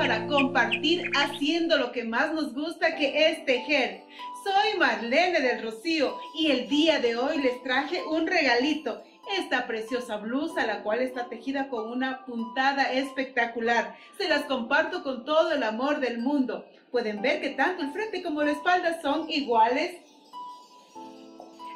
para compartir haciendo lo que más nos gusta, que es tejer. Soy Marlene del Rocío y el día de hoy les traje un regalito. Esta preciosa blusa, la cual está tejida con una puntada espectacular. Se las comparto con todo el amor del mundo. Pueden ver que tanto el frente como la espalda son iguales.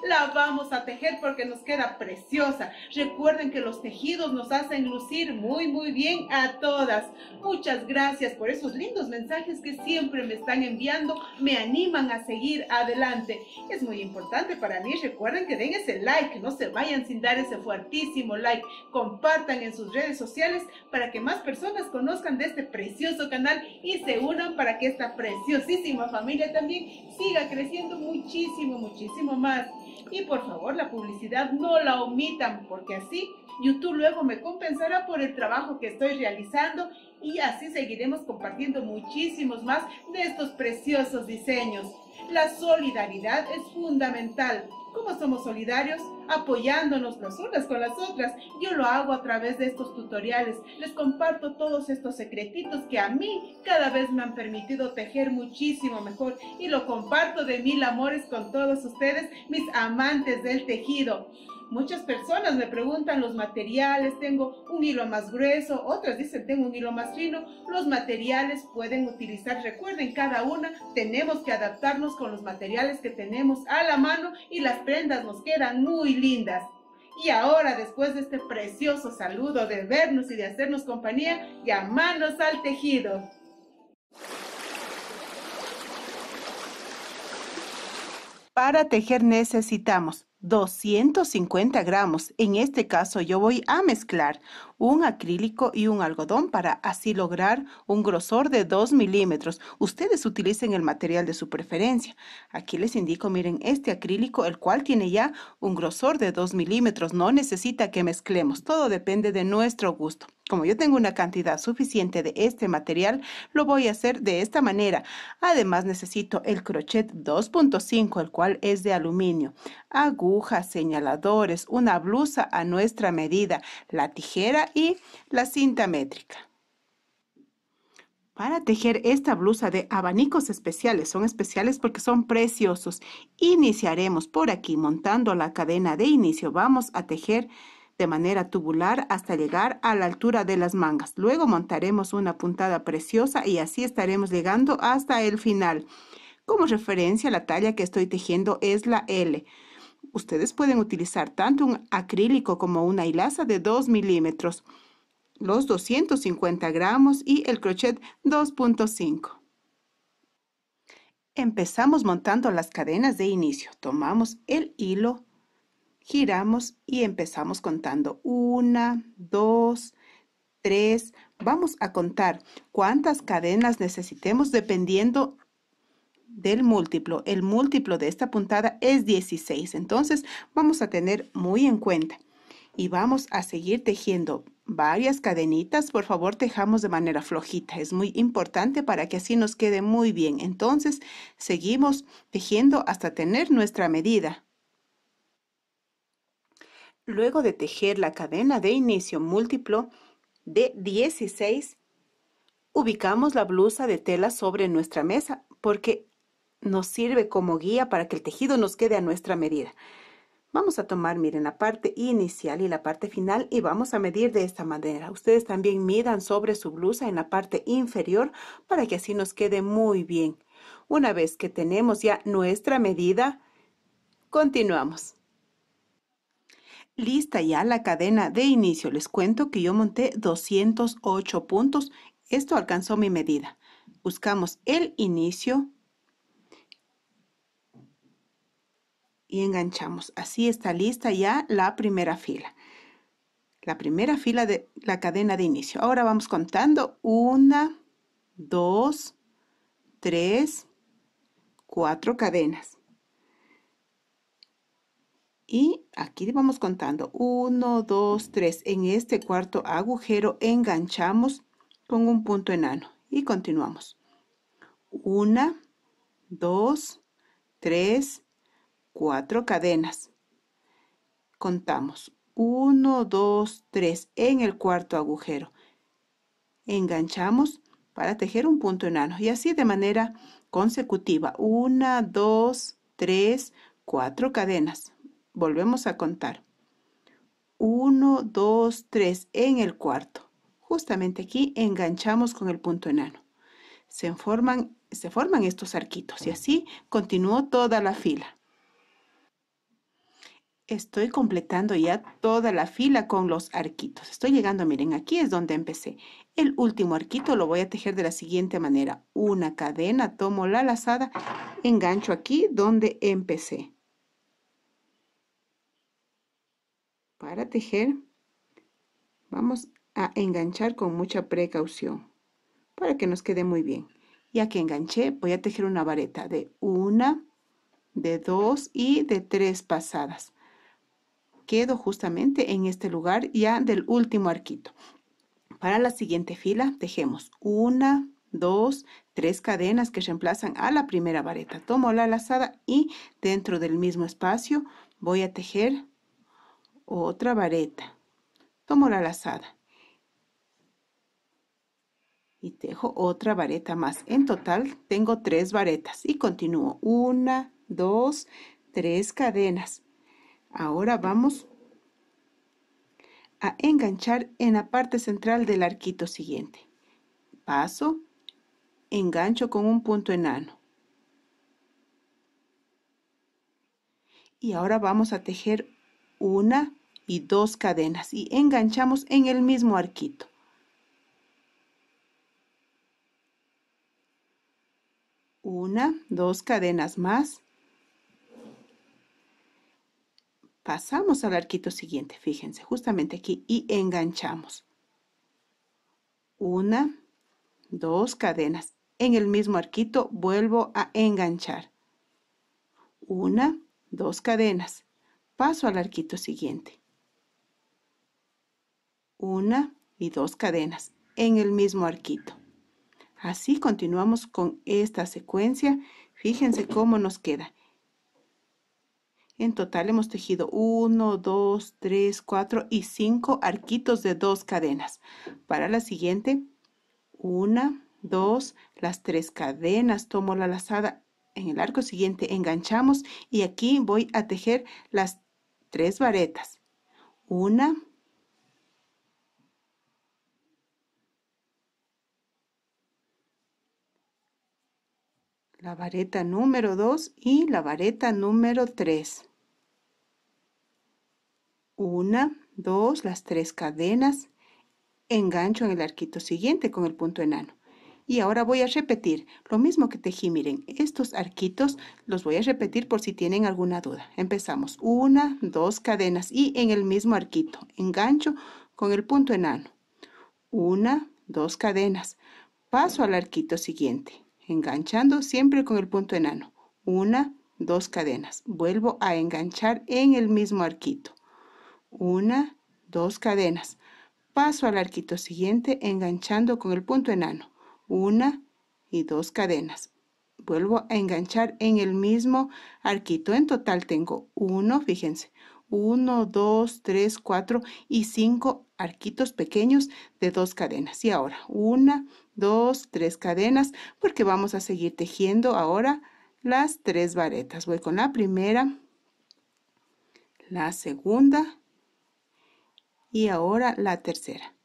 La vamos a tejer porque nos queda preciosa. Recuerden que los tejidos nos hacen lucir muy bien a todas. Muchas gracias por esos lindos mensajes que siempre me están enviando. Me animan a seguir adelante. Es muy importante para mí. Recuerden que den ese like, no se vayan sin dar ese fuertísimo like. Compartan en sus redes sociales para que más personas conozcan de este precioso canal y se unan para que esta preciosísima familia también siga creciendo muchísimo más. Y por favor, la publicidad no la omitan, porque así YouTube luego me compensará por el trabajo que estoy realizando y así seguiremos compartiendo muchísimos más de estos preciosos diseños. La solidaridad es fundamental. ¿Cómo somos solidarios? Apoyándonos las unas con las otras. Yo lo hago a través de estos tutoriales. Les comparto todos estos secretitos que a mí cada vez me han permitido tejer muchísimo mejor. Y lo comparto de mil amores con todos ustedes, mis amantes del tejido. Muchas personas me preguntan los materiales, tengo un hilo más grueso, otras dicen tengo un hilo más fino. Los materiales pueden utilizar, recuerden, cada una tenemos que adaptarnos con los materiales que tenemos a la mano y las prendas nos quedan muy lindas. Y ahora, después de este precioso saludo, de vernos y de hacernos compañía, ya manos al tejido. Para tejer necesitamos 250 gramos. En este caso yo voy a mezclar un acrílico y un algodón para así lograr un grosor de 2 milímetros. Ustedes utilicen el material de su preferencia. Aquí les indico, miren, este acrílico, el cual tiene ya un grosor de 2 milímetros. No necesita que mezclemos, todo depende de nuestro gusto. Como yo tengo una cantidad suficiente de este material, lo voy a hacer de esta manera. Además necesito el crochet 2.5, el cual es de aluminio, agujas, señaladores, una blusa a nuestra medida, la tijera y la cinta métrica. Para tejer esta blusa de abanicos especiales, son especiales porque son preciosos, iniciaremos por aquí montando la cadena de inicio. Vamos a tejer de manera tubular hasta llegar a la altura de las mangas. Luego montaremos una puntada preciosa y así estaremos llegando hasta el final. Como referencia, la talla que estoy tejiendo es la L. Ustedes pueden utilizar tanto un acrílico como una hilaza de 2 milímetros, los 250 gramos y el crochet 2.5. Empezamos montando las cadenas de inicio. Tomamos el hilo, giramos y empezamos contando 1, 2, 3. Vamos a contar cuántas cadenas necesitemos dependiendo del múltiplo. El múltiplo de esta puntada es 16. Entonces vamos a tener muy en cuenta. Y vamos a seguir tejiendo varias cadenitas. Por favor, tejamos de manera flojita. Es muy importante para que así nos quede muy bien. Entonces seguimos tejiendo hasta tener nuestra medida. Luego de tejer la cadena de inicio múltiplo de 16, ubicamos la blusa de tela sobre nuestra mesa porque nos sirve como guía para que el tejido nos quede a nuestra medida. Vamos a tomar, miren, la parte inicial y la parte final y vamos a medir de esta manera. Ustedes también midan sobre su blusa en la parte inferior para que así nos quede muy bien. Una vez que tenemos ya nuestra medida, continuamos. Lista ya la cadena de inicio. Les cuento que yo monté 208 puntos. Esto alcanzó mi medida. Buscamos el inicio y enganchamos. Así está lista ya la primera fila. La primera fila de la cadena de inicio. Ahora vamos contando 1, 2, 3, 4 cadenas. Y aquí vamos contando 1, 2, 3. En este cuarto agujero enganchamos con un punto enano y continuamos. 1, 2, 3, 4 cadenas. Contamos 1, 2, 3 en el cuarto agujero. Enganchamos para tejer un punto enano y así de manera consecutiva. 1, 2, 3, 4 cadenas. Volvemos a contar. 1, 2, 3 en el cuarto. Justamente aquí enganchamos con el punto enano. Se forman estos arquitos y así continúo toda la fila. Estoy completando ya toda la fila con los arquitos. Estoy llegando, miren, aquí es donde empecé. El último arquito lo voy a tejer de la siguiente manera. Una cadena, tomo la lazada, engancho aquí donde empecé. Para tejer, vamos a enganchar con mucha precaución para que nos quede muy bien. Ya que enganché, voy a tejer una vareta de 1, de 2 y de 3 pasadas. Quedo justamente en este lugar ya del último arquito. Para la siguiente fila tejemos 1, 2, 3 cadenas que reemplazan a la primera vareta. Tomo la lazada y dentro del mismo espacio voy a tejer otra vareta. Tomo la lazada y tejo otra vareta más. En total tengo 3 varetas y continúo. 1, 2, 3 cadenas. Ahora vamos a enganchar en la parte central del arquito siguiente. Paso, engancho con un punto enano. Y ahora vamos a tejer 1 y 2 cadenas y enganchamos en el mismo arquito. 1, 2 cadenas más. Pasamos al arquito siguiente, fíjense, justamente aquí y enganchamos. 1, 2 cadenas. En el mismo arquito vuelvo a enganchar. 1, 2 cadenas. Paso al arquito siguiente. 1 y 2 cadenas en el mismo arquito. Así continuamos con esta secuencia. Fíjense cómo nos queda. En total hemos tejido 1, 2, 3, 4 y 5 arquitos de 2 cadenas. Para la siguiente, 1, 2, las 3 cadenas, tomo la lazada. En el arco siguiente enganchamos y aquí voy a tejer las 3 varetas. 1, la vareta número 2 y la vareta número 3. 1, 2, las 3 cadenas, engancho en el arquito siguiente con el punto enano. Y ahora voy a repetir lo mismo que tejí. Miren, estos arquitos los voy a repetir por si tienen alguna duda. Empezamos 1, 2 cadenas y en el mismo arquito engancho con el punto enano. 1, 2 cadenas. Paso al arquito siguiente, enganchando siempre con el punto enano. 1, 2 cadenas. Vuelvo a enganchar en el mismo arquito. 1, 2 cadenas. Paso al arquito siguiente enganchando con el punto enano. 1 y 2 cadenas. Vuelvo a enganchar en el mismo arquito. En total tengo 1, fíjense, 1, 2, 3, 4 y 5 arquitos pequeños de 2 cadenas. Y ahora 1, 2, 3 cadenas porque vamos a seguir tejiendo ahora las 3 varetas. Voy con la primera, la segunda y ahora la tercera.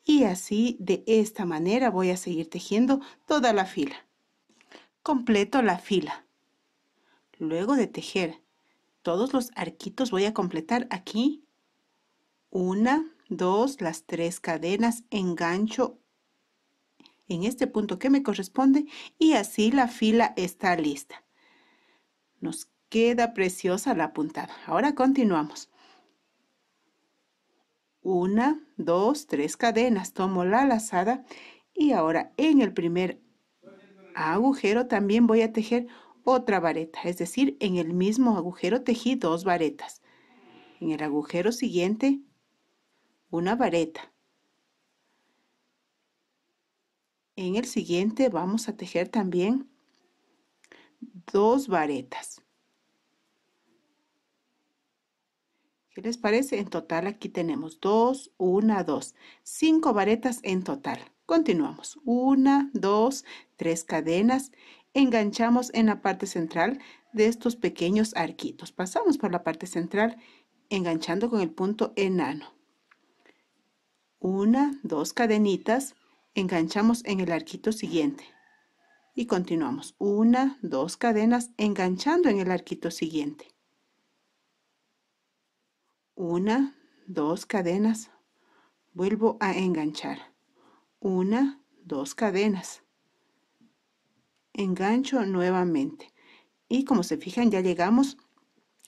Y así de esta manera voy a seguir tejiendo toda la fila. Completo la fila. Luego de tejer todos los arquitos voy a completar aquí 1, 2, las 3 cadenas, engancho en este punto que me corresponde y así la fila está lista. Nos queda preciosa la puntada. Ahora continuamos. 1, 2, 3 cadenas, tomo la lazada y ahora en el primer agujero también voy a tejer otra vareta, es decir, en el mismo agujero tejí 2 varetas. En el agujero siguiente, una vareta. En el siguiente vamos a tejer también 2 varetas. ¿Qué les parece? En total aquí tenemos 2, 1, 2, 5 varetas en total. Continuamos. 1, 2, 3 cadenas. Enganchamos en la parte central de estos pequeños arquitos. Pasamos por la parte central enganchando con el punto enano. 1, 2 cadenitas. Enganchamos en el arquito siguiente. Y continuamos. 1, 2 cadenas enganchando en el arquito siguiente. 1, 2 cadenas. Vuelvo a enganchar. 1, 2 cadenas. Engancho nuevamente. Y como se fijan, ya llegamos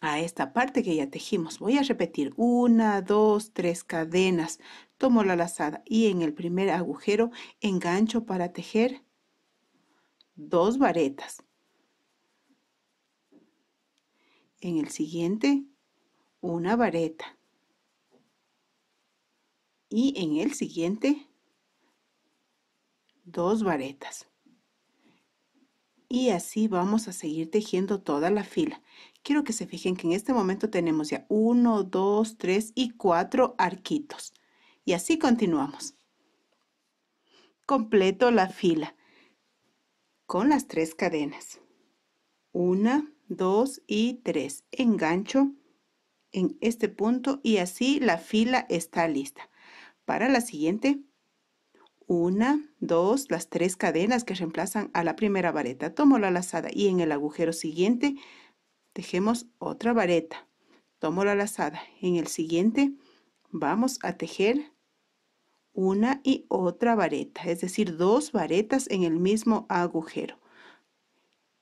a esta parte que ya tejimos. Voy a repetir. 1, 2, 3 cadenas. Tomo la lazada y en el primer agujero engancho para tejer 2 varetas. En el siguiente, una vareta. Y en el siguiente, 2 varetas. Y así vamos a seguir tejiendo toda la fila. Quiero que se fijen que en este momento tenemos ya 1, 2, 3 y 4 arquitos. Y así continuamos. Completo la fila con las 3 cadenas. 1, 2 y 3. Engancho en este punto y así la fila está lista. Para la siguiente, 1, 2, las 3 cadenas que reemplazan a la primera vareta. Tomo la lazada y en el agujero siguiente tejemos otra vareta. Tomo la lazada. En el siguiente vamos a tejer una y otra vareta, es decir, 2 varetas en el mismo agujero.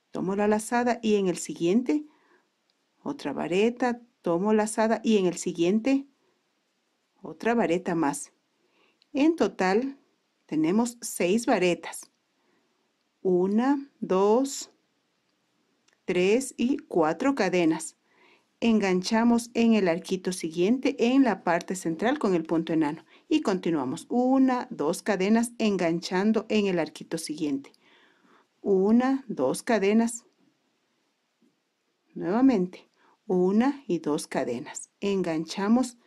Tomo la lazada y en el siguiente otra vareta. Tomo lazada y en el siguiente otra vareta más. En total tenemos 6 varetas. 1, 2, 3 y 4 cadenas. Enganchamos en el arquito siguiente en la parte central con el punto enano. Y continuamos. 1, 2 cadenas enganchando en el arquito siguiente. 1, 2 cadenas. Nuevamente. 1 y 2 cadenas. Enganchamos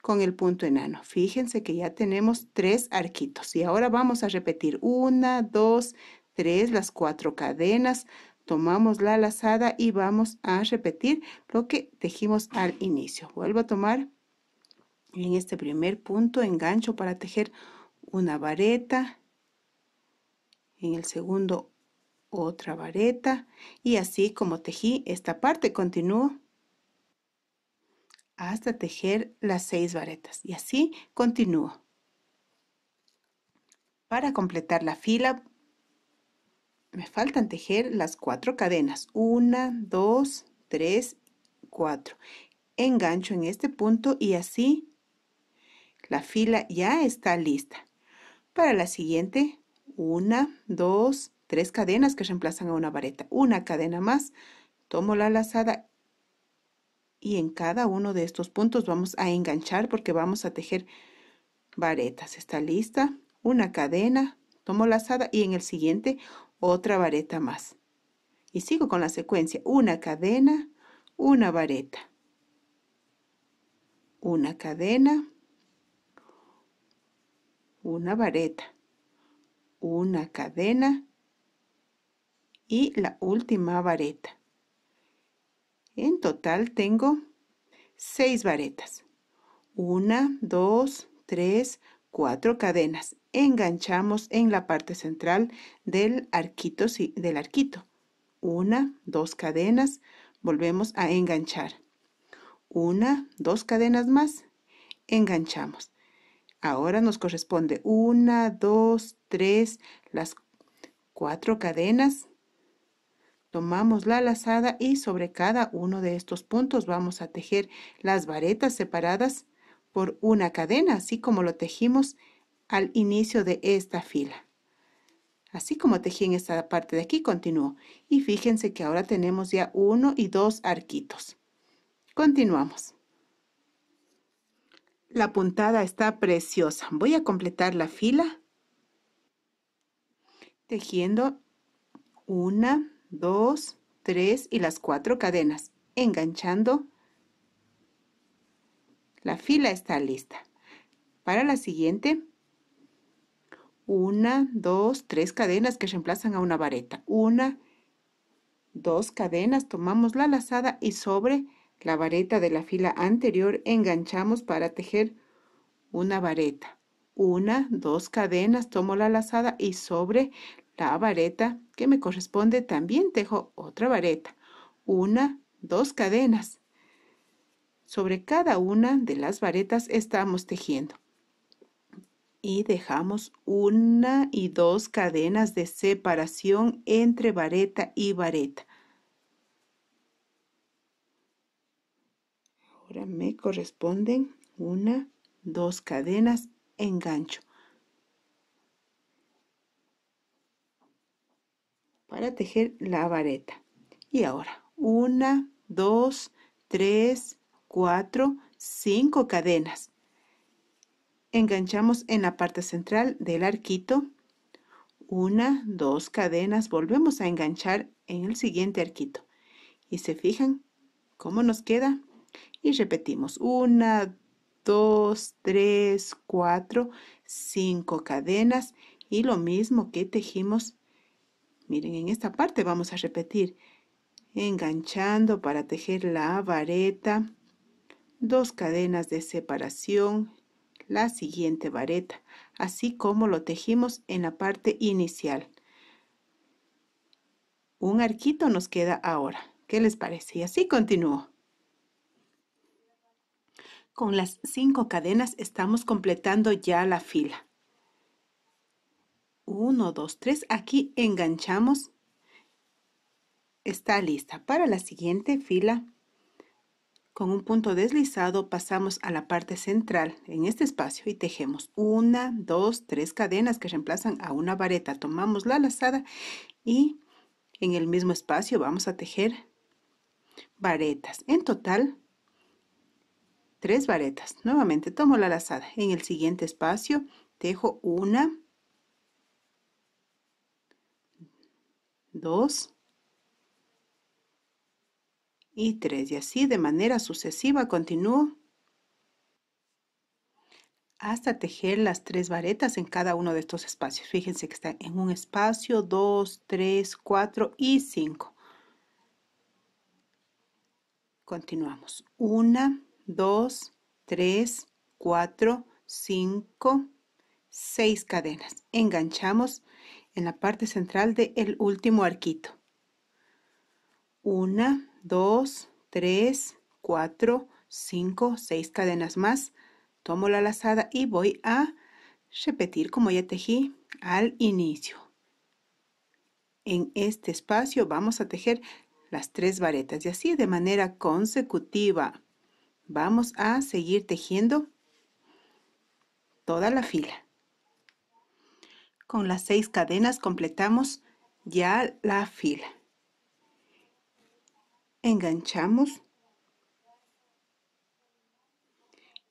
con el punto enano. Fíjense que ya tenemos 3 arquitos. Y ahora vamos a repetir 1, 2, 3, las 4 cadenas. Tomamos la lazada y vamos a repetir lo que tejimos al inicio. Vuelvo a tomar en este primer punto, engancho para tejer una vareta. En el segundo, otra vareta. Y así como tejí esta parte, continúo hasta tejer las 6 varetas y así continúo. Para completar la fila me faltan tejer las 4 cadenas. 1, 2, 3, 4. Engancho en este punto y así la fila ya está lista. Para la siguiente, 1, 2, 3 cadenas que reemplazan a una vareta. Una cadena más, tomo la lazada y en cada uno de estos puntos vamos a enganchar porque vamos a tejer varetas. Está lista. Una cadena, tomo lazada y en el siguiente otra vareta más. Y sigo con la secuencia. Una cadena, una vareta. Una cadena, una vareta. Una cadena y la última vareta. En total tengo 6 varetas. 1, 2, 3, 4 cadenas. Enganchamos en la parte central del arquito. 1, 2 cadenas. Volvemos a enganchar. 1, 2 cadenas más. Enganchamos. Ahora nos corresponde 1, 2, 3, las 4 cadenas. Tomamos la lazada y sobre cada uno de estos puntos vamos a tejer las varetas separadas por una cadena, así como lo tejimos al inicio de esta fila. Así como tejí en esta parte de aquí, continúo. Y fíjense que ahora tenemos ya 1 y 2 arquitos. Continuamos. La puntada está preciosa. Voy a completar la fila tejiendo 1, 2, 3 y las 4 cadenas, enganchando. La fila está lista. Para la siguiente, 1, 2, 3 cadenas que reemplazan a una vareta. 1, 2 cadenas, tomamos la lazada y sobre la vareta de la fila anterior enganchamos para tejer una vareta. 1, 2 cadenas, tomo la lazada y sobre la vareta que me corresponde también tejo otra vareta. 1, 2 cadenas. Sobre cada una de las varetas estamos tejiendo. Y dejamos 1 y 2 cadenas de separación entre vareta y vareta. Ahora me corresponden 1, 2 cadenas, engancho para tejer la vareta. Y ahora 1, 2, 3, 4, 5 cadenas. Enganchamos en la parte central del arquito. 1, 2 cadenas, volvemos a enganchar en el siguiente arquito. Y se fijan cómo nos queda. Y repetimos 1, 2, 3, 4, 5 cadenas. Y lo mismo que tejimos. Miren, en esta parte vamos a repetir. Enganchando para tejer la vareta. 2 cadenas de separación. La siguiente vareta, así como lo tejimos en la parte inicial. Un arquito nos queda ahora. ¿Qué les parece? Y así continúo. Con las 5 cadenas estamos completando ya la fila. 1, 2, 3. Aquí enganchamos. Está lista. Para la siguiente fila, con un punto deslizado pasamos a la parte central en este espacio y tejemos 1, 2, 3 cadenas que reemplazan a una vareta. Tomamos la lazada y en el mismo espacio vamos a tejer varetas. En total, 3 varetas. Nuevamente tomo la lazada. En el siguiente espacio tejo 1, 2 y 3. Y así de manera sucesiva continúo hasta tejer las 3 varetas en cada uno de estos espacios. Fíjense que están en un espacio, 2, 3, 4 y 5. Continuamos. 1, 2, 3, 4, 5, 6 cadenas. Enganchamos en la parte central del último arquito. 1, 2, 3, 4, 5, 6 cadenas más. Tomo la lazada y voy a repetir como ya tejí al inicio. En este espacio vamos a tejer las 3 varetas y así de manera consecutiva vamos a seguir tejiendo toda la fila. Con las 6 cadenas completamos ya la fila. Enganchamos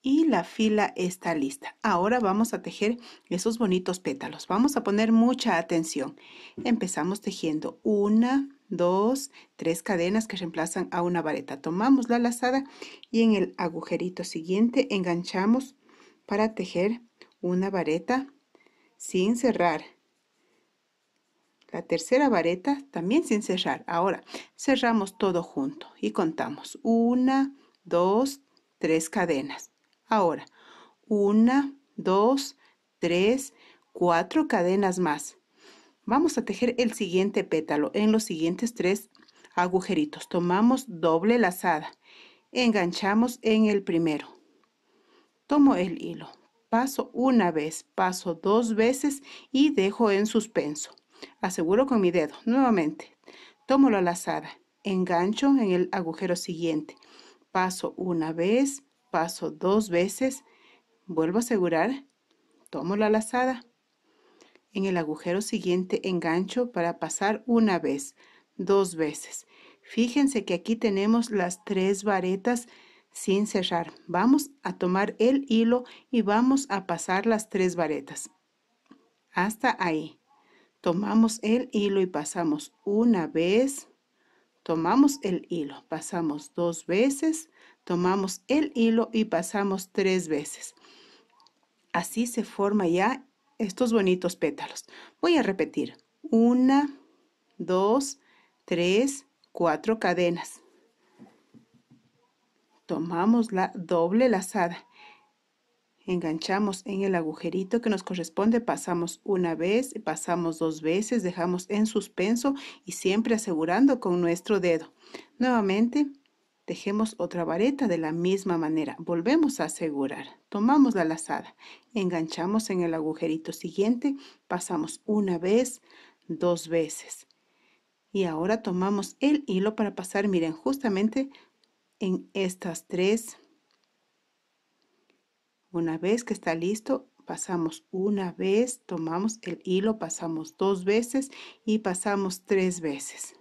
y la fila está lista. Ahora vamos a tejer esos bonitos pétalos. Vamos a poner mucha atención. Empezamos tejiendo 1, 2, 3 cadenas que reemplazan a una vareta. Tomamos la lazada y en el agujerito siguiente enganchamos para tejer una vareta sin cerrar. La tercera vareta también sin cerrar. Ahora cerramos todo junto y contamos 1, 2, 3 cadenas. Ahora 1, 2, 3, 4 cadenas más. Vamos a tejer el siguiente pétalo en los siguientes 3 agujeritos. Tomamos doble lazada. Enganchamos en el primero. Tomo el hilo. Paso una vez, paso 2 veces y dejo en suspenso. Aseguro con mi dedo. Nuevamente, tomo la lazada, engancho en el agujero siguiente. Paso una vez, paso 2 veces, vuelvo a asegurar, tomo la lazada. En el agujero siguiente engancho para pasar una vez, 2 veces. Fíjense que aquí tenemos las 3 varetas sin cerrar. Vamos a tomar el hilo y vamos a pasar las 3 varetas. Hasta ahí. Tomamos el hilo y pasamos una vez, tomamos el hilo, pasamos 2 veces, tomamos el hilo y pasamos 3 veces. Así se forma ya estos bonitos pétalos. Voy a repetir. 1, 2, 3, 4 cadenas. Tomamos la doble lazada. Enganchamos en el agujerito que nos corresponde, pasamos una vez, pasamos dos veces, dejamos en suspenso y siempre asegurando con nuestro dedo. Nuevamente, tejemos otra vareta de la misma manera. Volvemos a asegurar. Tomamos la lazada, enganchamos en el agujerito siguiente, pasamos una vez, dos veces. Y ahora tomamos el hilo para pasar, miren, justamente en estas tres. Una vez que está listo, pasamos una vez, tomamos el hilo, pasamos dos veces y pasamos tres veces.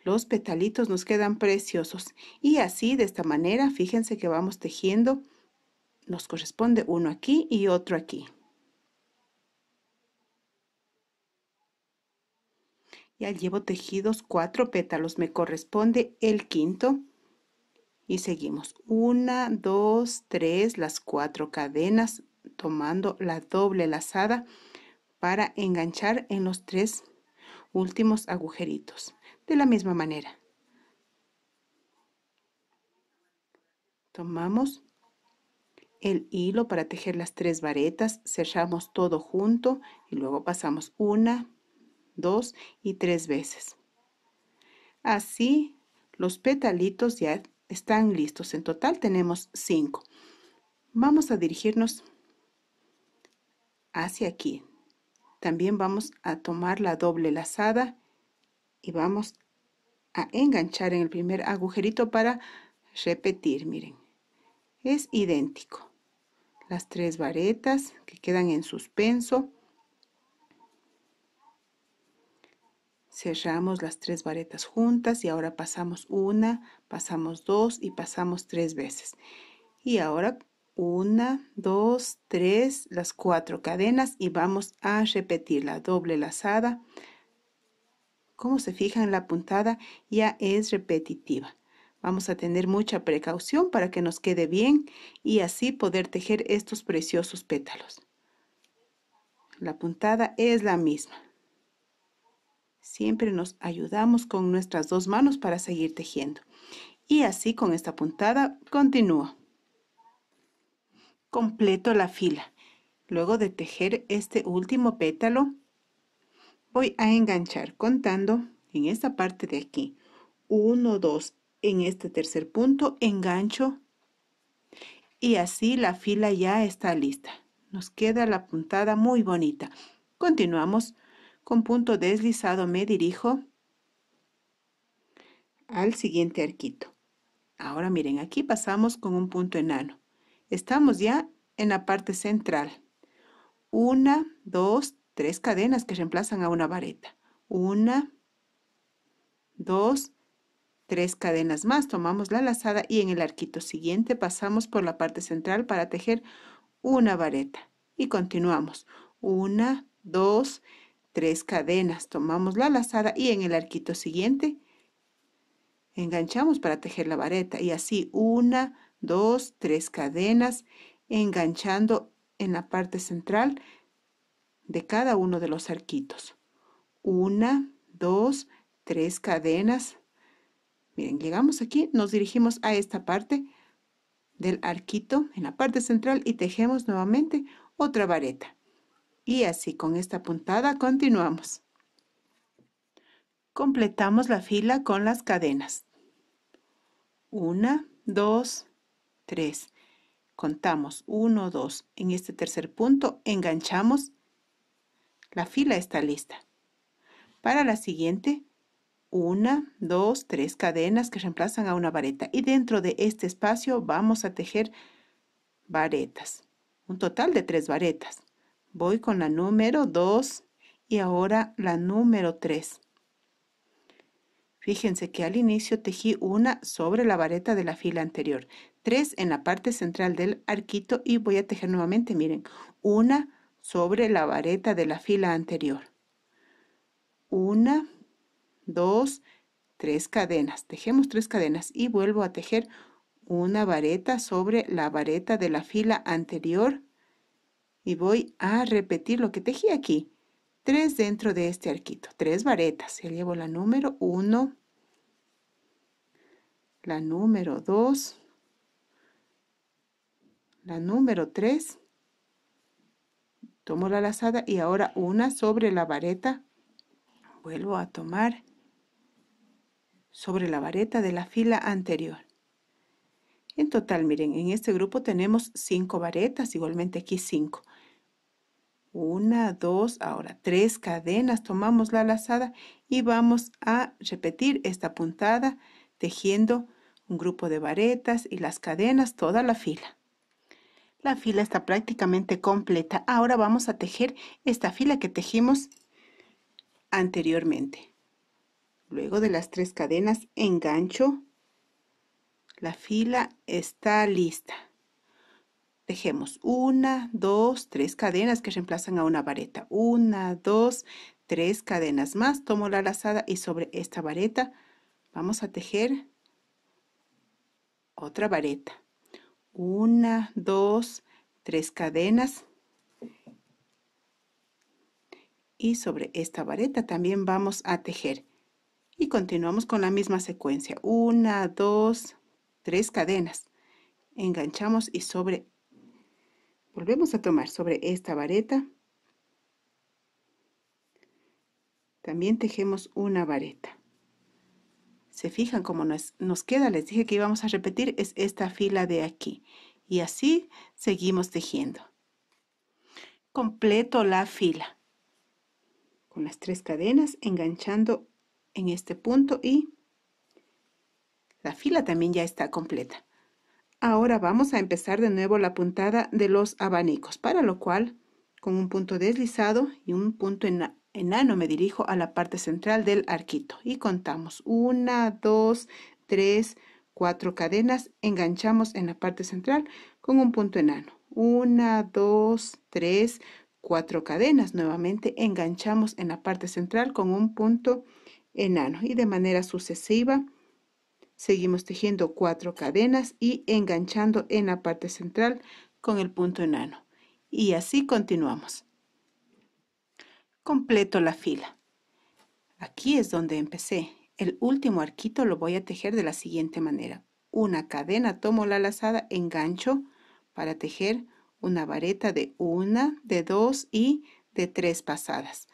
Los petalitos nos quedan preciosos. Y así, de esta manera, fíjense que vamos tejiendo. Nos corresponde uno aquí y otro aquí. Ya llevo tejidos 4 pétalos, me corresponde el quinto. Y seguimos 1, 2, 3, las 4 cadenas, tomando la doble lazada para enganchar en los 3 últimos agujeritos. De la misma manera. Tomamos el hilo para tejer las 3 varetas, cerramos todo junto y luego pasamos 1, 2 y 3 veces. Así los petalitos ya están listos. En total tenemos 5. Vamos a dirigirnos hacia aquí. También vamos a tomar la doble lazada y vamos a enganchar en el primer agujerito para repetir. Miren, es idéntico. Las 3 varetas que quedan en suspenso. Cerramos las 3 varetas juntas y ahora pasamos una, pasamos 2 y pasamos 3 veces. Y ahora 1, 2, 3, las 4 cadenas y vamos a repetir la doble lazada. Como se fijan, la puntada ya es repetitiva. Vamos a tener mucha precaución para que nos quede bien y así poder tejer estos preciosos pétalos. La puntada es la misma. Siempre nos ayudamos con nuestras dos manos para seguir tejiendo. Y así con esta puntada continúo. Completo la fila. Luego de tejer este último pétalo, voy a enganchar contando en esta parte de aquí. 1, 2, en este tercer punto engancho y así la fila ya está lista. Nos queda la puntada muy bonita. Continuamos con punto deslizado, me dirijo al siguiente arquito. Ahora miren, aquí pasamos con un punto enano. Estamos ya en la parte central. 1, 2, 3 cadenas que reemplazan a una vareta. 1, 2, 3 cadenas más. Tomamos la lazada y en el arquito siguiente pasamos por la parte central para tejer una vareta. Y continuamos. 1, 2, 3 cadenas. Tomamos la lazada y en el arquito siguiente enganchamos para tejer la vareta y así 1, 2, 3 cadenas enganchando en la parte central de cada uno de los arquitos. 1, 2, 3 cadenas. Miren, llegamos aquí, nos dirigimos a esta parte del arquito en la parte central y tejemos nuevamente otra vareta. Y así con esta puntada continuamos. Completamos la fila con las cadenas. 1, 2, 3. Contamos 1, 2. En este tercer punto enganchamos. La fila está lista. Para la siguiente, 1, 2, 3 cadenas que reemplazan a una vareta. Y dentro de este espacio vamos a tejer varetas. Un total de 3 varetas. Voy con la número 2 y ahora la número 3. Fíjense que al inicio tejí una sobre la vareta de la fila anterior, 3 en la parte central del arquito y voy a tejer nuevamente, miren, una sobre la vareta de la fila anterior. 1, 2, 3 cadenas, tejemos 3 cadenas y vuelvo a tejer una vareta sobre la vareta de la fila anterior y voy a repetir lo que tejí aquí. 3 dentro de este arquito, 3 varetas. Ya llevo la número 1, la número 2, la número 3, tomo la lazada y ahora una sobre la vareta, vuelvo a tomar sobre la vareta de la fila anterior. En total, miren, en este grupo tenemos 5 varetas, igualmente aquí 5. 1, 2, ahora 3 cadenas, tomamos la lazada y vamos a repetir esta puntada tejiendo un grupo de varetas y las cadenas toda la fila. La fila está prácticamente completa. Ahora vamos a tejer esta fila que tejimos anteriormente. Luego de las 3 cadenas engancho. La fila está lista. Tejemos 1, 2, 3 cadenas que reemplazan a una vareta. 1, 2, 3 cadenas más. Tomo la lazada y sobre esta vareta vamos a tejer otra vareta. 1, 2, 3 cadenas. Y sobre esta vareta también vamos a tejer. Y continuamos con la misma secuencia. 1, 2, 3 cadenas. Enganchamos y volvemos a tomar sobre esta vareta. También tejemos una vareta. ¿Se fijan cómo nos queda? Les dije que íbamos a repetir, es esta fila de aquí. Y así seguimos tejiendo. Completo la fila. Con las 3 cadenas, enganchando en este punto y la fila también ya está completa. Ahora vamos a empezar de nuevo la puntada de los abanicos, para lo cual con un punto deslizado y un punto enano me dirijo a la parte central del arquito y contamos 1, 2, 3, 4 cadenas, enganchamos en la parte central con un punto enano. 1, 2, 3, 4 cadenas, nuevamente enganchamos en la parte central con un punto enano y de manera sucesiva. Seguimos tejiendo 4 cadenas y enganchando en la parte central con el punto enano. Y así continuamos. Completo la fila. Aquí es donde empecé. El último arquito lo voy a tejer de la siguiente manera. Una cadena, tomo la lazada, engancho para tejer una vareta de 1, de 2 y de 3 pasadas.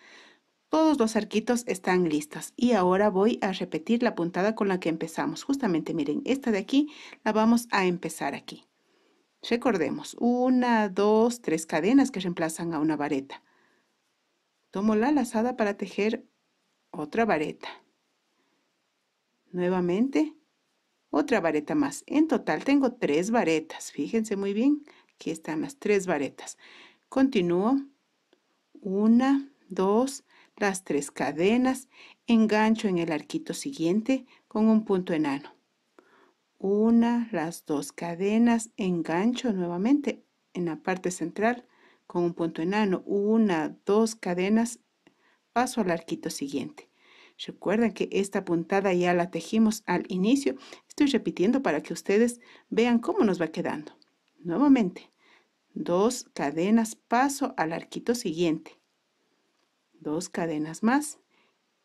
Todos los arquitos están listos y ahora voy a repetir la puntada con la que empezamos. Justamente miren, esta de aquí la vamos a empezar aquí. Recordemos, 1, 2, 3 cadenas que reemplazan a una vareta. Tomo la lazada para tejer otra vareta. Nuevamente, otra vareta más. En total tengo 3 varetas. Fíjense muy bien, aquí están las 3 varetas. Continúo. 1, 2, las 3 cadenas, engancho en el arquito siguiente con un punto enano. 1, las 2 cadenas, engancho nuevamente en la parte central con un punto enano. 1, 2 cadenas, paso al arquito siguiente. Recuerden que esta puntada ya la tejimos al inicio. Estoy repitiendo para que ustedes vean cómo nos va quedando. Nuevamente, 2 cadenas, paso al arquito siguiente. 2 cadenas más,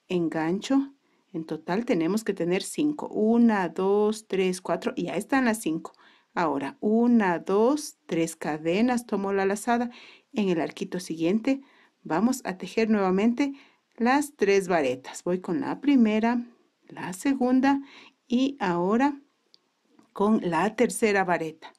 engancho. En total tenemos que tener 5. 1, 2, 3, 4 y ya están las 5. Ahora 1, 2, 3 cadenas, tomo la lazada. En el arquito siguiente vamos a tejer nuevamente las 3 varetas. Voy con la primera, la segunda y ahora con la tercera vareta.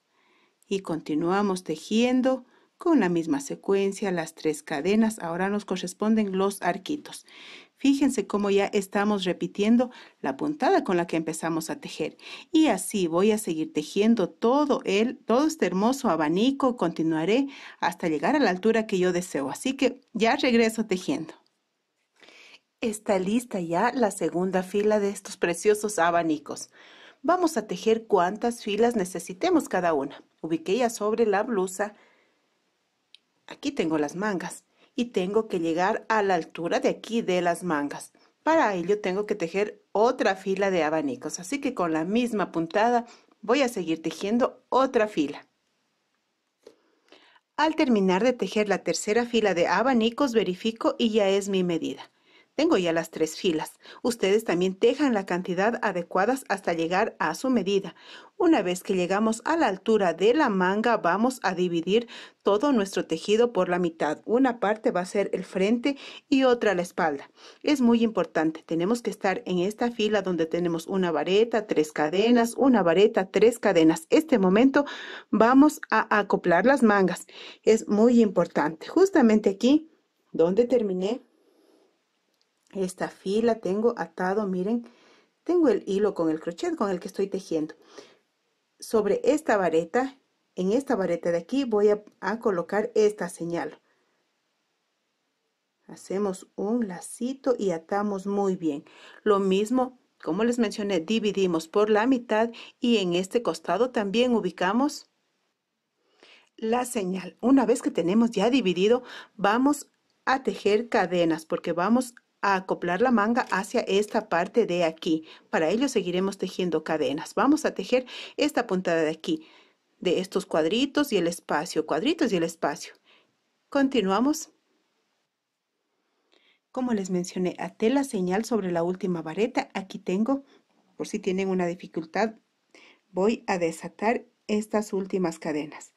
Y continuamos tejiendo con la misma secuencia, las 3 cadenas. Ahora nos corresponden los arquitos. Fíjense cómo ya estamos repitiendo la puntada con la que empezamos a tejer. Y así voy a seguir tejiendo todo este hermoso abanico. Continuaré hasta llegar a la altura que yo deseo. Así que ya regreso tejiendo. Está lista ya la segunda fila de estos preciosos abanicos. Vamos a tejer cuántas filas necesitemos cada una. Ubiqué ya sobre la blusa. Aquí tengo las mangas y tengo que llegar a la altura de aquí de las mangas. Para ello tengo que tejer otra fila de abanicos, así que con la misma puntada voy a seguir tejiendo otra fila. Al terminar de tejer la tercera fila de abanicos, verifico y ya es mi medida. Tengo ya las 3 filas. Ustedes también tejan la cantidad adecuada hasta llegar a su medida. Una vez que llegamos a la altura de la manga, vamos a dividir todo nuestro tejido por la mitad. Una parte va a ser el frente y otra la espalda. Es muy importante. Tenemos que estar en esta fila donde tenemos una vareta, 3 cadenas, una vareta, 3 cadenas. Este momento vamos a acoplar las mangas. Es muy importante. Justamente aquí donde terminé esta fila tengo atado, miren, tengo el hilo con el crochet con el que estoy tejiendo. Sobre esta vareta, en esta vareta de aquí voy a colocar esta señal. Hacemos un lacito y atamos muy bien. Lo mismo, como les mencioné, dividimos por la mitad y en este costado también ubicamos la señal. Una vez que tenemos ya dividido, vamos a tejer cadenas porque vamos a acoplar la manga hacia esta parte de aquí. Para ello seguiremos tejiendo cadenas. Vamos a tejer esta puntada de aquí, de estos cuadritos y el espacio, cuadritos y el espacio. Continuamos. Como les mencioné, até la señal sobre la última vareta. Aquí tengo, por si tienen una dificultad, voy a desatar estas últimas cadenas.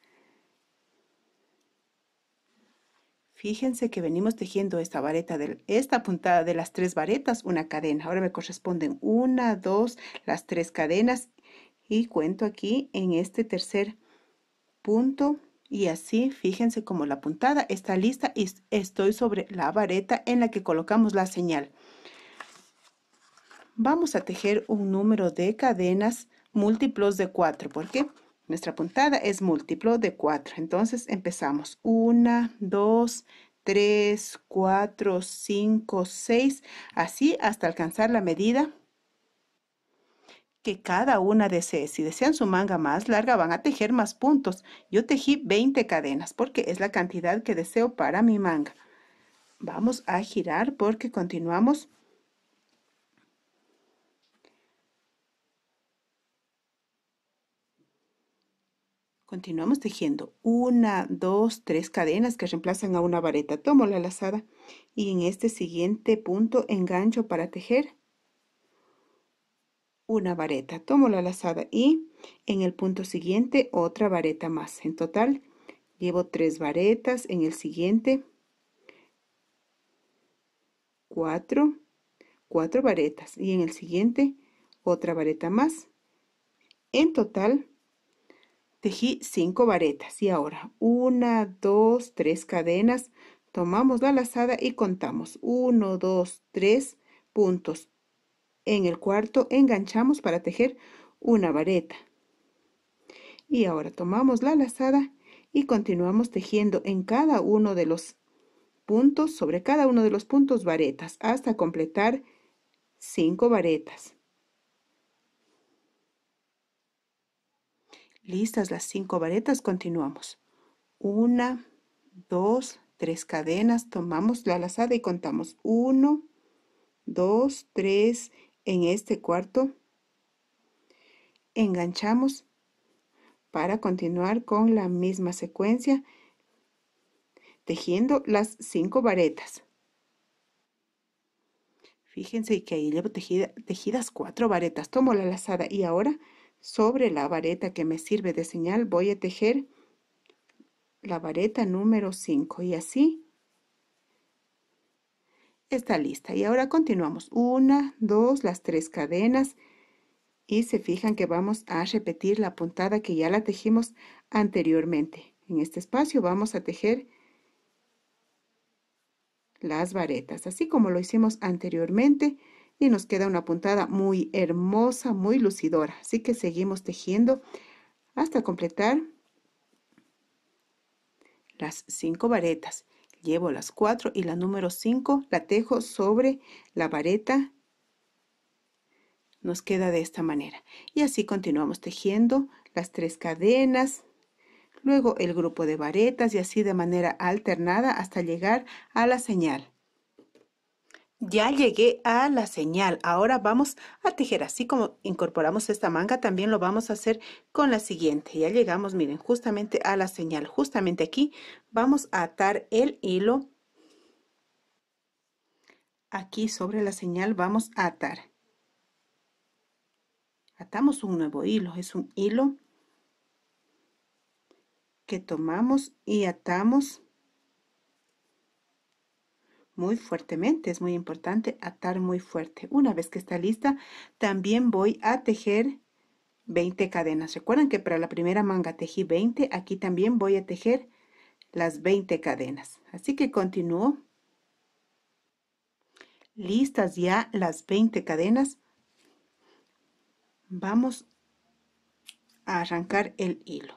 Fíjense que venimos tejiendo esta vareta, esta puntada de las 3 varetas, una cadena. Ahora me corresponden 1, 2, las 3 cadenas y cuento aquí en este tercer punto y así fíjense como la puntada está lista y estoy sobre la vareta en la que colocamos la señal. Vamos a tejer un número de cadenas múltiplos de 4 porque nuestra puntada es múltiplo de 4. Entonces empezamos 1, 2, 3, 4, 5, 6, así hasta alcanzar la medida que cada una desee. Si desean su manga más larga, van a tejer más puntos. Yo tejí 20 cadenas porque es la cantidad que deseo para mi manga. Vamos a girar porque continuamos. Continuamos tejiendo 1, 2, 3 cadenas que reemplazan a una vareta. Tomo la lazada y en este siguiente punto engancho para tejer una vareta. Tomo la lazada y en el punto siguiente otra vareta más. En total llevo 3 varetas, en el siguiente 4 varetas y en el siguiente otra vareta más. En total tejí 5 varetas y ahora 1, 2, 3 cadenas. Tomamos la lazada y contamos 1, 2, 3 puntos. En el cuarto enganchamos para tejer una vareta. Y ahora tomamos la lazada y continuamos tejiendo en cada uno de los puntos, sobre cada uno de los puntos varetas, hasta completar 5 varetas. Listas las 5 varetas, continuamos. 1, 2, 3 cadenas, tomamos la lazada y contamos 1, 2, 3, en este cuarto enganchamos para continuar con la misma secuencia tejiendo las 5 varetas. Fíjense que ahí llevo tejidas 4 varetas. Tomo la lazada y ahora sobre la vareta que me sirve de señal voy a tejer la vareta número 5 y así está lista. Y ahora continuamos 1, 2, las 3 cadenas y se fijan que vamos a repetir la puntada que ya la tejimos anteriormente. En este espacio vamos a tejer las varetas, así como lo hicimos anteriormente, y nos queda una puntada muy hermosa, muy lucidora. Así que seguimos tejiendo hasta completar las 5 varetas. Llevo las 4 y la número 5 la tejo sobre la vareta. Nos queda de esta manera. Y así continuamos tejiendo las 3 cadenas, luego el grupo de varetas y así de manera alternada hasta llegar a la señal. Ya llegué a la señal. Ahora vamos a tejer. Así como incorporamos esta manga, también lo vamos a hacer con la siguiente. Ya llegamos, miren, justamente a la señal. Justamente aquí vamos a atar el hilo. Aquí sobre la señal vamos a atar. Atamos un nuevo hilo. Es un hilo que tomamos y atamos muy fuertemente. Es muy importante atar muy fuerte. Una vez que está lista, también voy a tejer 20 cadenas. Recuerden que para la primera manga tejí 20, aquí también voy a tejer las 20 cadenas. Así que continúo. Listas ya las 20 cadenas, vamos a arrancar el hilo.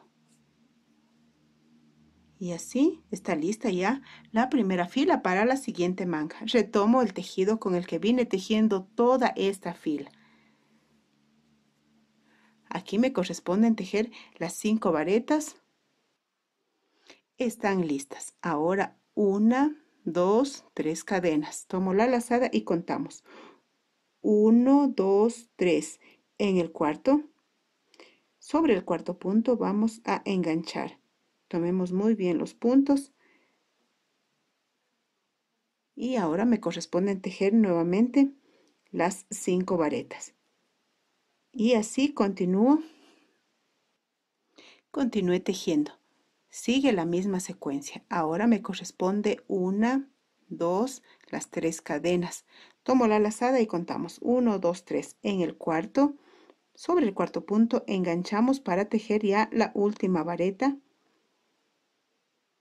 Y así está lista ya la primera fila para la siguiente manga. Retomo el tejido con el que vine tejiendo toda esta fila. Aquí me corresponden tejer las 5 varetas. Están listas. Ahora 1, 2, 3 cadenas. Tomo la lazada y contamos. 1, 2, 3. En el cuarto, sobre el cuarto punto vamos a enganchar. Tomemos muy bien los puntos. Y ahora me corresponde tejer nuevamente las 5 varetas. Y así continúo. Continué tejiendo. Sigue la misma secuencia. Ahora me corresponde 1, 2, las 3 cadenas. Tomo la lazada y contamos 1, 2, 3. En el cuarto, sobre el cuarto punto, enganchamos para tejer ya la última vareta.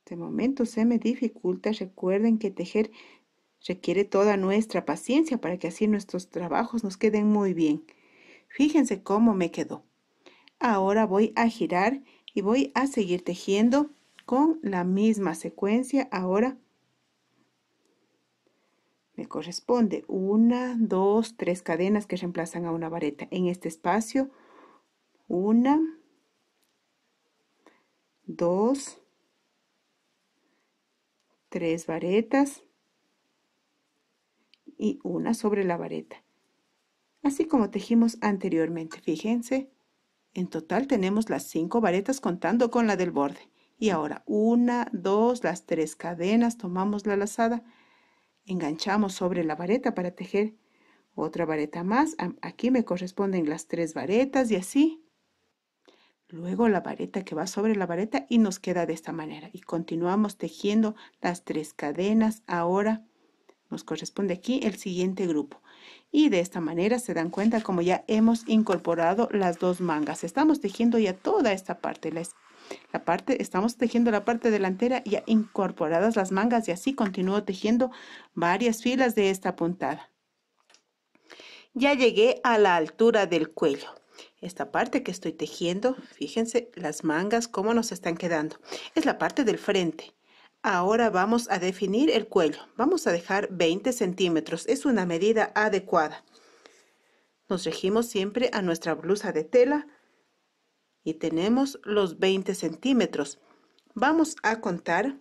De momento se me dificulta. Recuerden que tejer requiere toda nuestra paciencia para que así nuestros trabajos nos queden muy bien. Fíjense cómo me quedó. Ahora voy a girar y voy a seguir tejiendo con la misma secuencia. Ahora me corresponde 1, 2, 3 cadenas que reemplazan a una vareta. En este espacio, 1, 2, 3 varetas y una sobre la vareta. Así como tejimos anteriormente. Fíjense, en total tenemos las 5 varetas contando con la del borde. Y ahora 1, 2, las 3 cadenas, tomamos la lazada, enganchamos sobre la vareta para tejer otra vareta más. Aquí me corresponden las 3 varetas y así. Luego la vareta que va sobre la vareta y nos queda de esta manera. Y continuamos tejiendo las 3 cadenas. Ahora nos corresponde aquí el siguiente grupo. Y de esta manera se dan cuenta como ya hemos incorporado las 2 mangas. Estamos tejiendo ya toda esta parte. Estamos tejiendo la parte delantera ya incorporadas las mangas y así continúo tejiendo varias filas de esta puntada. Ya llegué a la altura del cuello. Esta parte que estoy tejiendo, fíjense las mangas cómo nos están quedando. Es la parte del frente. Ahora vamos a definir el cuello. Vamos a dejar 20 centímetros. Es una medida adecuada. Nos regimos siempre a nuestra blusa de tela y tenemos los 20 centímetros. Vamos a contar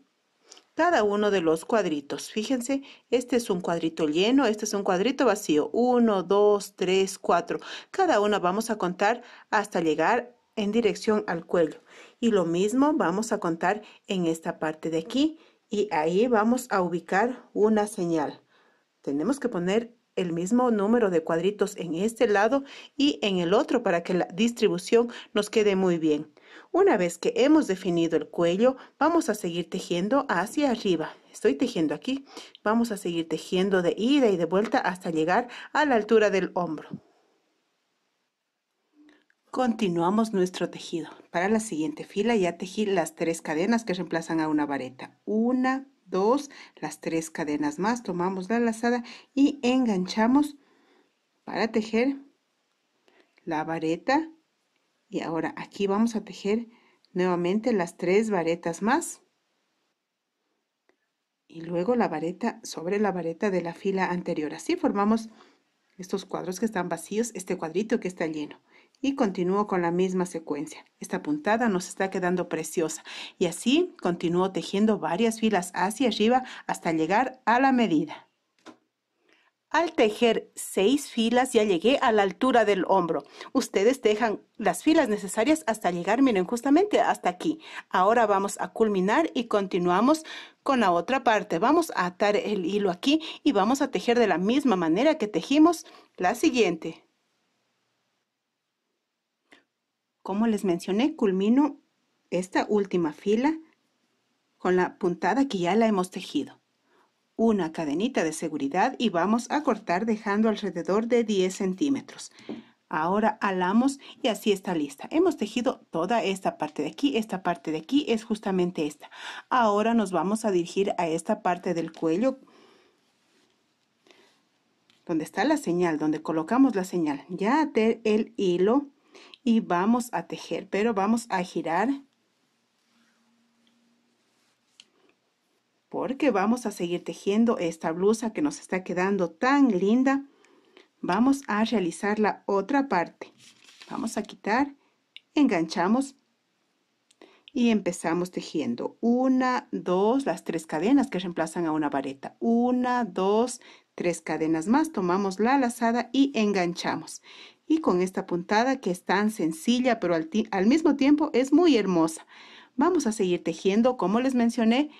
cada uno de los cuadritos. Fíjense, este es un cuadrito lleno, este es un cuadrito vacío. 1, 2, 3, 4. Cada uno vamos a contar hasta llegar en dirección al cuello. Y lo mismo vamos a contar en esta parte de aquí. Y ahí vamos a ubicar una señal. Tenemos que poner el mismo número de cuadritos en este lado y en el otro para que la distribución nos quede muy bien. Una vez que hemos definido el cuello, vamos a seguir tejiendo hacia arriba. Estoy tejiendo aquí. Vamos a seguir tejiendo de ida y de vuelta hasta llegar a la altura del hombro. Continuamos nuestro tejido. Para la siguiente fila ya tejí las 3 cadenas que reemplazan a una vareta. 1, 2, las 3 cadenas más. Tomamos la lazada y enganchamos para tejer la vareta. Y ahora aquí vamos a tejer nuevamente las 3 varetas más. Y luego la vareta sobre la vareta de la fila anterior. Así formamos estos cuadros que están vacíos, este cuadrito que está lleno. Y continúo con la misma secuencia. Esta puntada nos está quedando preciosa. Y así continúo tejiendo varias filas hacia arriba hasta llegar a la medida. Al tejer 6 filas ya llegué a la altura del hombro. Ustedes dejan las filas necesarias hasta llegar, miren, justamente hasta aquí. Ahora vamos a culminar y continuamos con la otra parte. Vamos a atar el hilo aquí y vamos a tejer de la misma manera que tejimos la siguiente. Como les mencioné, culmino esta última fila con la puntada que ya la hemos tejido. Una cadenita de seguridad y vamos a cortar dejando alrededor de 10 centímetros. Ahora alamos y así está lista. Hemos tejido toda esta parte de aquí es justamente esta. Ahora nos vamos a dirigir a esta parte del cuello donde está la señal, donde colocamos la señal. Ya até el hilo y vamos a tejer, pero vamos a girar porque vamos a seguir tejiendo esta blusa que nos está quedando tan linda. Vamos a realizar la otra parte. Vamos a quitar, enganchamos y empezamos tejiendo. 1, 2, las 3 cadenas que reemplazan a una vareta. 1, 2, 3 cadenas más. Tomamos la lazada y enganchamos. Y con esta puntada que es tan sencilla, pero al mismo tiempo es muy hermosa. Vamos a seguir tejiendo, como les mencioné,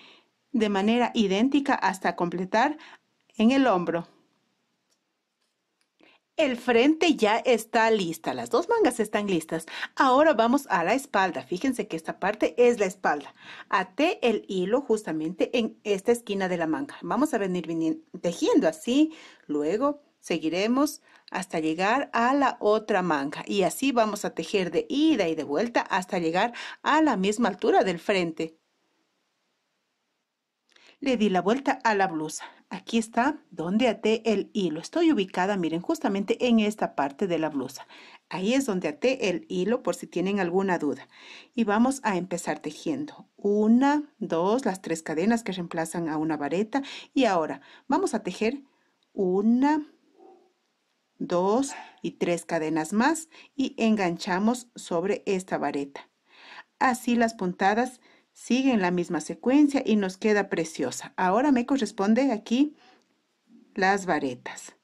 de manera idéntica hasta completar en el hombro. El frente ya está lista, las dos mangas están listas. Ahora vamos a la espalda. Fíjense que esta parte es la espalda. Até el hilo justamente en esta esquina de la manga. Vamos a venir tejiendo así, luego seguiremos hasta llegar a la otra manga. Y así vamos a tejer de ida y de vuelta hasta llegar a la misma altura del frente. Le di la vuelta a la blusa. Aquí está donde até el hilo. Estoy ubicada, miren, justamente en esta parte de la blusa. Ahí es donde até el hilo por si tienen alguna duda. Y vamos a empezar tejiendo. 1, 2, las 3 cadenas que reemplazan a una vareta. Y ahora vamos a tejer 1, 2 y 3 cadenas más y enganchamos sobre esta vareta. Así las puntadas siguen la misma secuencia y nos queda preciosa. Ahora me corresponde aquí las varetas.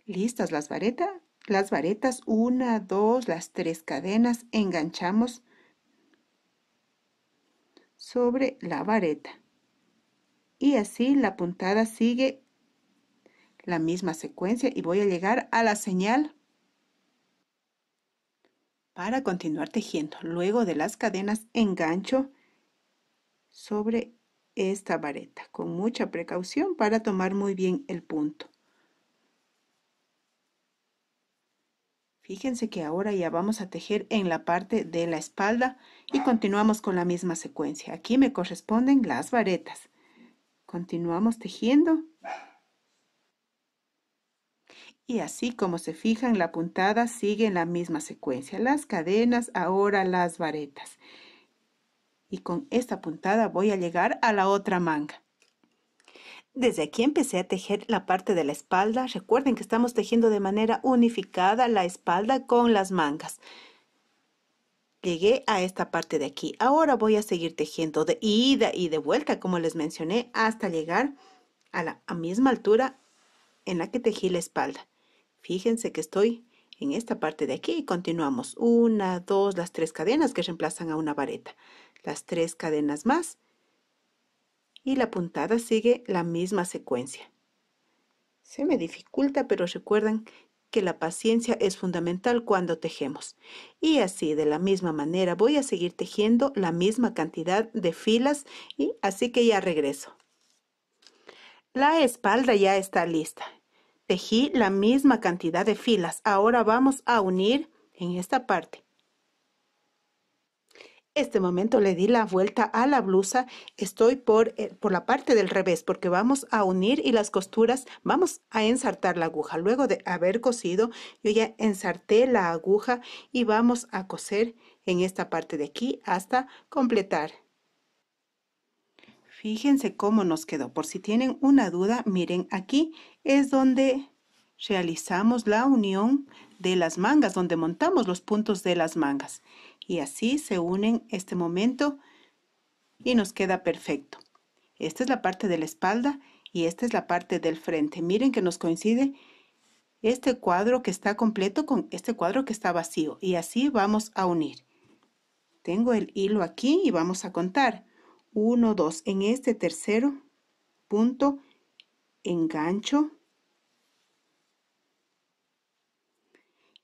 Listas las varetas, 1, 2, las 3 cadenas, enganchamos sobre la vareta. Y así la puntada sigue la misma secuencia y voy a llegar a la señal para continuar tejiendo. Luego de las cadenas engancho sobre esta vareta con mucha precaución para tomar muy bien el punto. Fíjense que ahora ya vamos a tejer en la parte de la espalda y continuamos con la misma secuencia. Aquí me corresponden las varetas. Continuamos tejiendo. Y así como se fijan, la puntada sigue en la misma secuencia. Las cadenas, ahora las varetas. Y con esta puntada voy a llegar a la otra manga. Desde aquí empecé a tejer la parte de la espalda. Recuerden que estamos tejiendo de manera unificada la espalda con las mangas. Llegué a esta parte de aquí. Ahora voy a seguir tejiendo de ida y de vuelta, como les mencioné, hasta llegar a la misma altura en la que tejí la espalda. Fíjense que estoy en esta parte de aquí y continuamos. 1, 2, las 3 cadenas que reemplazan a una vareta. Las 3 cadenas más. Y la puntada sigue la misma secuencia. Se me dificulta, pero recuerden que la paciencia es fundamental cuando tejemos. Y así, de la misma manera, voy a seguir tejiendo la misma cantidad de filas y así que ya regreso. La espalda ya está lista. Tejí la misma cantidad de filas. Ahora vamos a unir en esta parte. Este momento le di la vuelta a la blusa. Estoy por la parte del revés porque vamos a unir y las costuras vamos a ensartar la aguja. Luego de haber cosido, yo ya ensarté la aguja y vamos a coser en esta parte de aquí hasta completar. Fíjense cómo nos quedó. Por si tienen una duda, miren, aquí es donde realizamos la unión de las mangas, donde montamos los puntos de las mangas. Y así se unen este momento y nos queda perfecto. Esta es la parte de la espalda y esta es la parte del frente. Miren que nos coincide este cuadro que está completo con este cuadro que está vacío, y así vamos a unir. Tengo el hilo aquí y vamos a contar. 1, 2. En este tercero punto engancho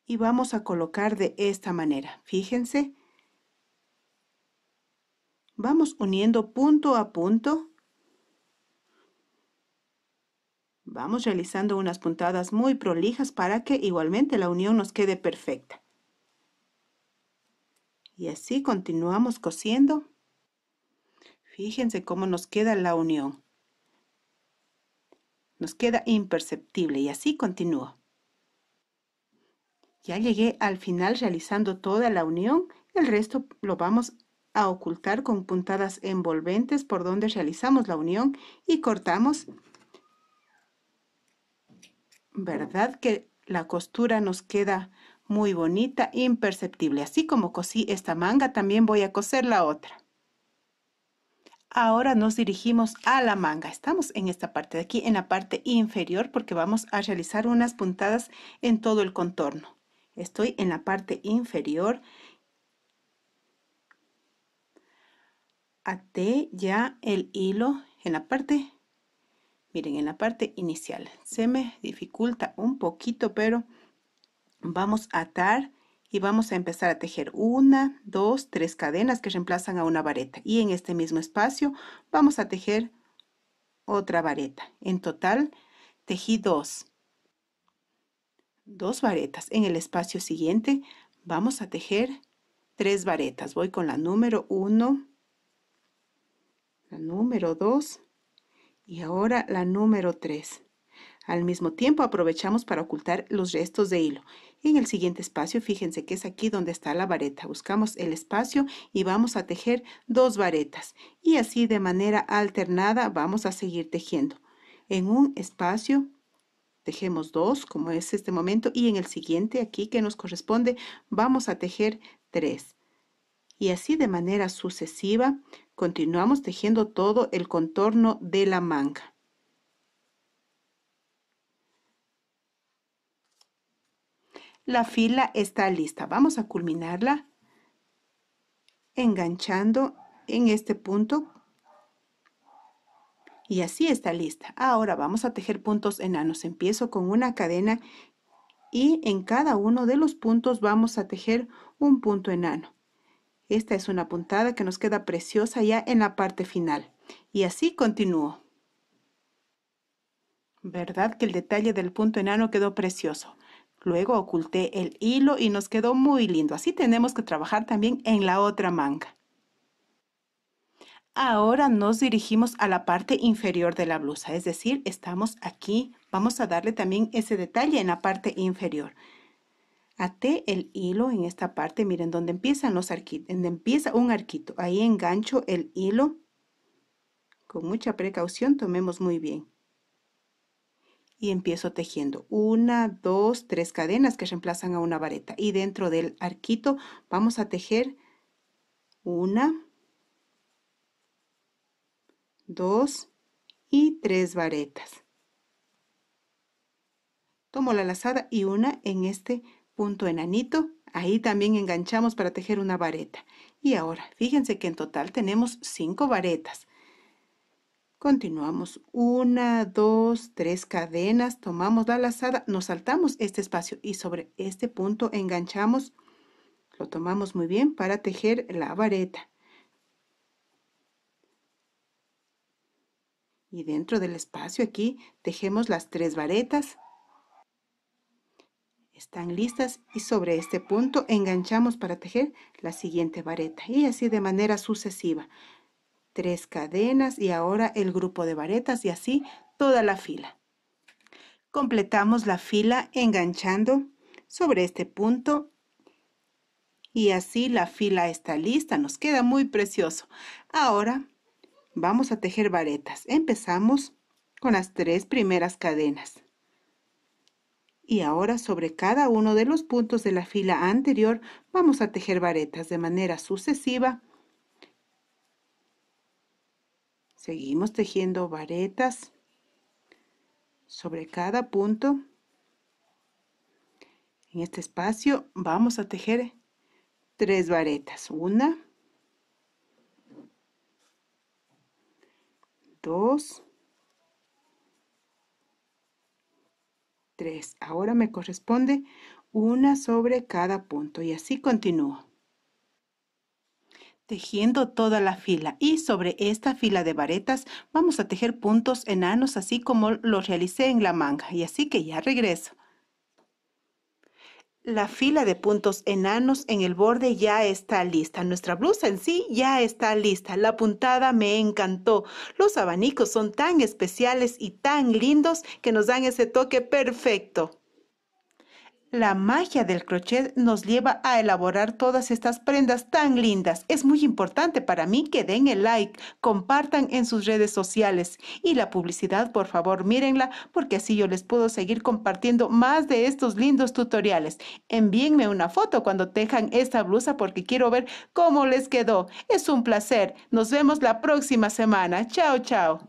y vamos a colocar de esta manera. Fíjense, vamos uniendo punto a punto. Vamos realizando unas puntadas muy prolijas para que igualmente la unión nos quede perfecta. Y así continuamos cosiendo. Fíjense cómo nos queda la unión. Nos queda imperceptible y así continúo. Ya llegué al final realizando toda la unión. El resto lo vamos a ocultar con puntadas envolventes por donde realizamos la unión y cortamos. ¿Verdad que la costura nos queda muy bonita, imperceptible? Así como cosí esta manga, también voy a coser la otra. Ahora nos dirigimos a la manga. Estamos en esta parte de aquí, en la parte inferior, porque vamos a realizar unas puntadas en todo el contorno. Estoy en la parte inferior. Até ya el hilo en la parte, miren, en la parte inicial. Se me dificulta un poquito, pero vamos a atar y vamos a empezar a tejer 1, 2, 3 cadenas que reemplazan a una vareta. Y en este mismo espacio vamos a tejer otra vareta. En total tejí 2 varetas. En el espacio siguiente vamos a tejer 3 varetas. Voy con la número 1, la número 2 y ahora la número 3. Al mismo tiempo aprovechamos para ocultar los restos de hilo. En el siguiente espacio, fíjense que es aquí donde está la vareta. Buscamos el espacio y vamos a tejer 2 varetas. Y así de manera alternada vamos a seguir tejiendo. En un espacio tejemos 2, como es este momento, y en el siguiente, aquí que nos corresponde, vamos a tejer 3. Y así de manera sucesiva continuamos tejiendo todo el contorno de la manga. La fila está lista. Vamos a culminarla enganchando en este punto. Y así está lista. Ahora vamos a tejer puntos enanos. Empiezo con una cadena y en cada uno de los puntos vamos a tejer un punto enano. Esta es una puntada que nos queda preciosa ya en la parte final. Y así continúo. ¿Verdad que el detalle del punto enano quedó precioso? Luego oculté el hilo y nos quedó muy lindo. Así tenemos que trabajar también en la otra manga. Ahora nos dirigimos a la parte inferior de la blusa, es decir, estamos aquí. Vamos a darle también ese detalle en la parte inferior. Até el hilo en esta parte, miren, donde empiezan los arquitos, donde empieza un arquito. Ahí engancho el hilo. Con mucha precaución, tomemos muy bien. Y empiezo tejiendo 1, 2, 3 cadenas que reemplazan a una vareta. Y dentro del arquito vamos a tejer 1, 2 y 3 varetas. Tomo la lazada y una en este punto enanito. Ahí también enganchamos para tejer una vareta. Y ahora, fíjense que en total tenemos 5 varetas. Continuamos 1, 2, 3 cadenas, tomamos la lazada, nos saltamos este espacio y sobre este punto enganchamos, lo tomamos muy bien para tejer la vareta. Y dentro del espacio aquí tejemos las 3 varetas. Están listas y sobre este punto enganchamos para tejer la siguiente vareta y así de manera sucesiva. 3 cadenas y ahora el grupo de varetas y así toda la fila. Completamos la fila enganchando sobre este punto y así la fila está lista. Nos queda muy precioso. Ahora vamos a tejer varetas. Empezamos con las 3 primeras cadenas. Y ahora sobre cada uno de los puntos de la fila anterior vamos a tejer varetas de manera sucesiva. Seguimos tejiendo varetas sobre cada punto. En este espacio vamos a tejer 3 varetas. 1, 2, 3. Ahora me corresponde una sobre cada punto y así continúo. Tejiendo toda la fila, y sobre esta fila de varetas vamos a tejer puntos enanos así como lo realicé en la manga, y así que ya regreso. La fila de puntos enanos en el borde ya está lista. Nuestra blusa en sí ya está lista. La puntada me encantó. Los abanicos son tan especiales y tan lindos que nos dan ese toque perfecto. La magia del crochet nos lleva a elaborar todas estas prendas tan lindas. Es muy importante para mí que den el like, compartan en sus redes sociales y la publicidad, por favor, mírenla porque así yo les puedo seguir compartiendo más de estos lindos tutoriales. Envíenme una foto cuando tejan esta blusa porque quiero ver cómo les quedó. Es un placer. Nos vemos la próxima semana. Chao, chao.